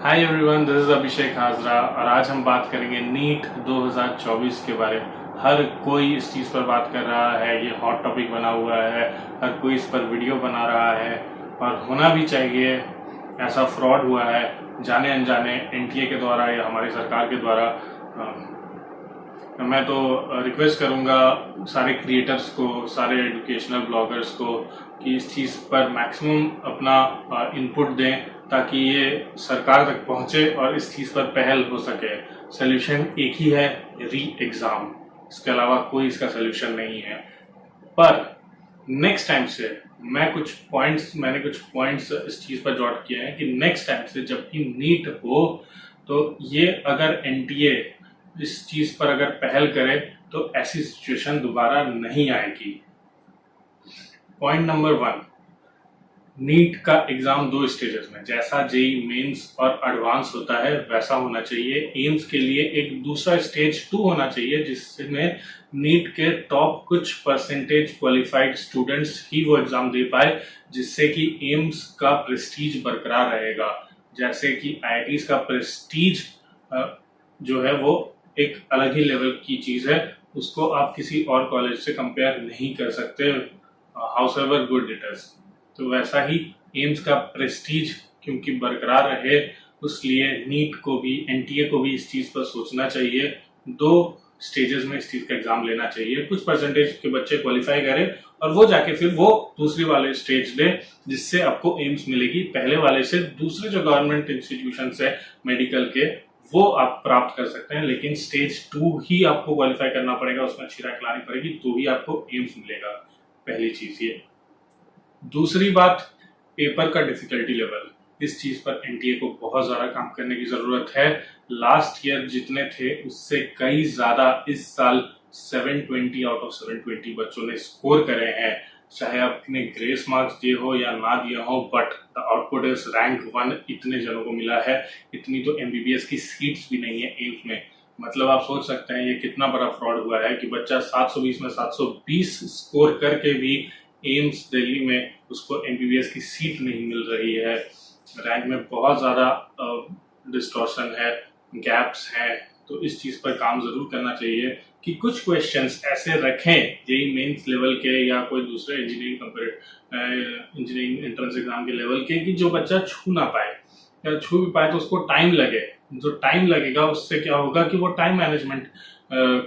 Hi everyone, this is अभिषेक हाजरा और आज हम बात करेंगे नीट 2024 के बारे में। हर कोई इस चीज़ पर बात कर रहा है, ये हॉट टॉपिक बना हुआ है, हर कोई इस पर वीडियो बना रहा है और होना भी चाहिए। ऐसा फ्रॉड हुआ है जाने अनजाने एनटीए के द्वारा या हमारी सरकार के द्वारा। मैं तो रिक्वेस्ट करूंगा सारे क्रिएटर्स को, सारे एजुकेशनल ब्लॉगर्स को कि इस चीज़ पर मैक्सिमम अपना इनपुट दें ताकि ये सरकार तक पहुंचे और इस चीज़ पर पहल हो सके। सोल्यूशन एक ही है, री एग्ज़ाम। इसके अलावा कोई इसका सोल्यूशन नहीं है। पर नेक्स्ट टाइम से मैंने कुछ पॉइंट्स इस चीज़ पर जॉट किए हैं कि नेक्स्ट टाइम से जब भी नीट हो तो ये अगर एनटीए इस चीज़ पर अगर पहल करे तो ऐसी सिचुएशन दोबारा नहीं आएगी। पॉइंट नंबर 1, नीट का एग्जाम 2 स्टेजेस में, जैसा जेई मेंस और एडवांस होता है वैसा होना चाहिए। एम्स के लिए एक दूसरा स्टेज 2 होना चाहिए जिसमें नीट के टॉप कुछ परसेंटेज क्वालिफाइड स्टूडेंट्स ही वो एग्जाम दे पाए, जिससे कि एम्स का प्रेस्टीज बरकरार रहेगा। जैसे कि आईआईटीज का प्रेस्टीज जो है वो एक अलग ही लेवल की चीज है, उसको आप किसी और कॉलेज से कंपेयर नहीं कर सकते, house ever good it is. तो वैसा ही एम्स का प्रेस्टीज क्योंकि बरकरार रहे, उसलिए नीट को भी, एनटीए को भी इस चीज पर सोचना चाहिए। 2 स्टेजेस में इस चीज का एग्जाम लेना चाहिए। कुछ परसेंटेज के बच्चे क्वालिफाई करें और वो जाके फिर वो दूसरी वाले स्टेज ले, जिससे आपको एम्स मिलेगी। पहले वाले से दूसरे जो गवर्नमेंट इंस्टीट्यूशन है मेडिकल के, वो आप प्राप्त कर सकते हैं, लेकिन स्टेज 2 ही आपको क्वालिफाई करना पड़ेगा, उसमें अच्छी रैंक लानी पड़ेगी, तो ही आपको एम्स मिलेगा। पहली चीज ये। दूसरी बात, पेपर का डिफिकल्टी लेवल। इस चीज पर एनटीए को बहुत ज्यादा काम करने की जरूरत है। लास्ट ईयर जितने थे उससे कई ज्यादा इस साल 720 आउट ऑफ 720 बच्चों ने स्कोर करे हैं। चाहे आपने ग्रेस मार्क्स दिए हो या ना दिए हो, but the output is rank 1 इतने जनों को मिला है। इतनी तो एमबीबीएस की सीट्स भी नहीं है एम्स में। मतलब आप सोच सकते हैं ये कितना बड़ा फ्रॉड हुआ है कि बच्चा 720 में 720 स्कोर करके भी एम्स दिल्ली में उसको एमबीबीएस की सीट नहीं मिल रही है। रैंक में बहुत ज़्यादा डिस्टॉर्शन है, गैप्स हैं। तो इस चीज़ पर काम ज़रूर करना चाहिए कि कुछ क्वेश्चंस ऐसे रखें जेईई मेंस लेवल के या कोई दूसरे इंजीनियरिंग एंट्रेंस एग्जाम के लेवल के, कि जो बच्चा छू ना पाए या छू भी पाए तो उसको टाइम लगे। जो टाइम लगेगा उससे क्या होगा कि वो टाइम मैनेजमेंट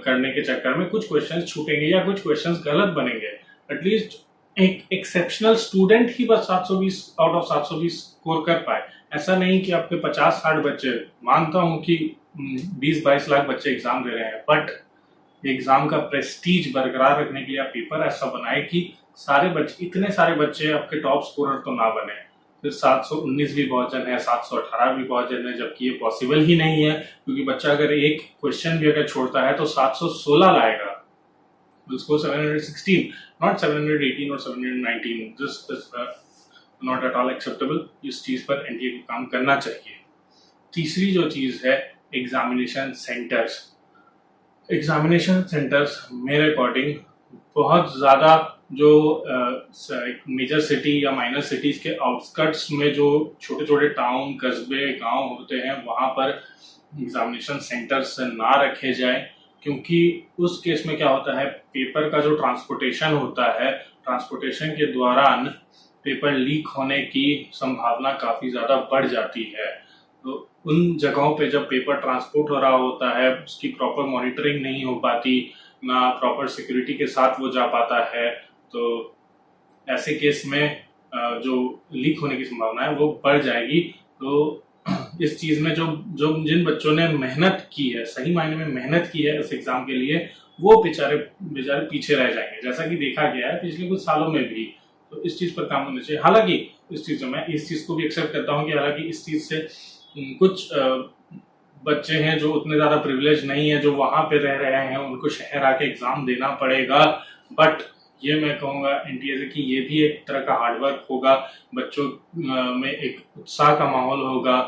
करने के चक्कर में कुछ क्वेश्चंस छूटेंगे या कुछ क्वेश्चंस गलत बनेंगे। एटलीस्ट एक एक्सेप्शनल स्टूडेंट ही बस 720 आउट ऑफ 720 स्कोर कर पाए। ऐसा नहीं कि आपके 50-60 बच्चे, मानता हूं कि 20-22 लाख बच्चे एग्जाम दे रहे हैं, बट एग्जाम का प्रेस्टीज बरकरार रखने के लिए आप पेपर ऐसा बनाए कि सारे बच्चे, इतने सारे बच्चे आपके टॉप स्कोरर तो ना बने। फिर 719 भी बहुत जन है, 718 भी बहुत जन है, जबकि ये पॉसिबल ही नहीं है, क्योंकि बच्चा अगर एक क्वेश्चन भी अगर छोड़ता है तो 716 लाएगा। उसको 716, not 718 or 719. This is not at all acceptable. इस चीज पर एनटीए को काम करना चाहिए। तीसरी जो चीज है, एग्जामिनेशन सेंटर्स। एग्जामिनेशन सेंटर्स मेरे अकॉर्डिंग बहुत ज्यादा जो मेजर सिटी या माइनर सिटीज के आउटस्कर्ट्स में जो छोटे छोटे टाउन, कस्बे, गांव होते हैं, वहां पर एग्जामिनेशन सेंटर्स ना रखे जाए, क्योंकि उस केस में क्या होता है, पेपर का जो ट्रांसपोर्टेशन होता है, ट्रांसपोर्टेशन के दौरान पेपर लीक होने की संभावना काफी ज्यादा बढ़ जाती है। तो उन जगहों पे जब पेपर ट्रांसपोर्ट हो रहा होता है, उसकी प्रॉपर मॉनिटरिंग नहीं हो पाती, ना प्रॉपर सिक्योरिटी के साथ वो जा पाता है, तो ऐसे केस में जो लीक होने की संभावना है वो बढ़ जाएगी। तो इस चीज में जो जो जिन बच्चों ने मेहनत की है, सही मायने में मेहनत की है इस एग्जाम के लिए, वो बेचारे पीछे रह जाएंगे, जैसा कि देखा गया है पिछले कुछ सालों में भी। तो इस चीज पर काम होना चाहिए। हालांकि इस चीज में मैं इस चीज को भी एक्सेप्ट करता हूँ कि हालांकि इस चीज से कुछ बच्चे हैं जो उतने ज्यादा प्रिविलेज नहीं है, जो वहां पे रह रहे हैं, उनको शहर आके एग्जाम देना पड़ेगा। बट ये मैं कहूँगा एनटीए से कि ये भी एक तरह का हार्डवर्क होगा, बच्चों में एक उत्साह का माहौल होगा,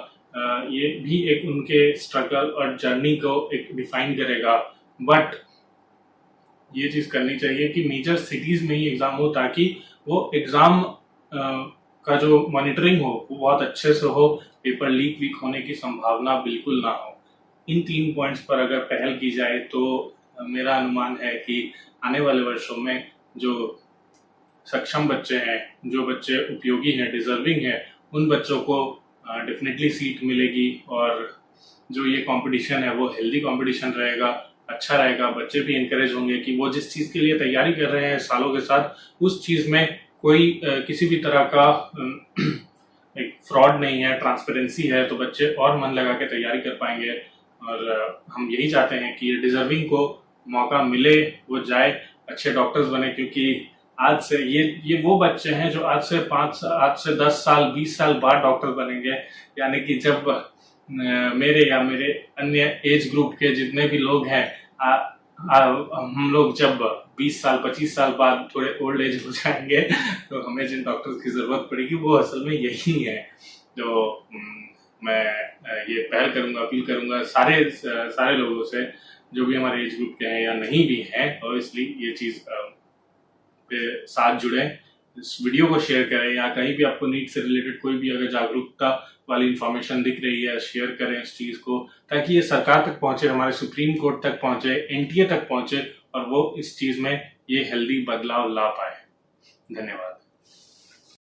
ये भी एक उनके स्ट्रगल और जर्नी को एक डिफाइन करेगा। बट ये चीज करनी चाहिए कि मेजर सिटीज में ही एग्जाम हो, ताकि वो एग्जाम का जो मॉनिटरिंग हो वो बहुत अच्छे से हो, पेपर लीक वीक होने की संभावना बिल्कुल ना हो। इन 3 पॉइंट्स पर अगर पहल की जाए तो मेरा अनुमान है कि आने वाले वर्षों में जो सक्षम बच्चे हैं, जो बच्चे उपयोगी हैं, डिजर्विंग हैं, उन बच्चों को डेफिनेटली सीट मिलेगी और जो ये कंपटीशन है वो हेल्दी कंपटीशन रहेगा, अच्छा रहेगा। बच्चे भी इंकरेज होंगे कि वो जिस चीज के लिए तैयारी कर रहे हैं सालों के साथ, उस चीज में कोई किसी भी तरह का एक फ्रॉड नहीं है, ट्रांसपेरेंसी है, तो बच्चे और मन लगा के तैयारी कर पाएंगे। और हम यही चाहते हैं कि ये डिजर्विंग को मौका मिले, वो जाए, अच्छे डॉक्टर्स बने, क्योंकि आज से ये वो बच्चे हैं जो आज से 10 साल 20 साल बाद डॉक्टर बनेंगे। यानी कि जब मेरे या मेरे अन्य एज ग्रुप के जितने भी लोग हैं, हम लोग जब 20 साल 25 साल बाद थोड़े ओल्ड एज हो जाएंगे तो हमें जिन डॉक्टर्स की जरूरत पड़ेगी वो असल में यही है। जो मैं ये पहल करूंगा, अपील करूंगा सारे लोगों से, जो भी हमारे एज ग्रुप के हैं या नहीं भी हैं, और इसलिए ये चीज के साथ जुड़े, इस वीडियो को शेयर करें, या कहीं भी आपको नीट से रिलेटेड कोई भी अगर जागरूकता वाली इंफॉर्मेशन दिख रही है, शेयर करें इस चीज को, ताकि ये सरकार तक पहुंचे, हमारे सुप्रीम कोर्ट तक पहुंचे, एनटीए तक पहुंचे, और वो इस चीज में ये हेल्दी बदलाव ला पाए। धन्यवाद।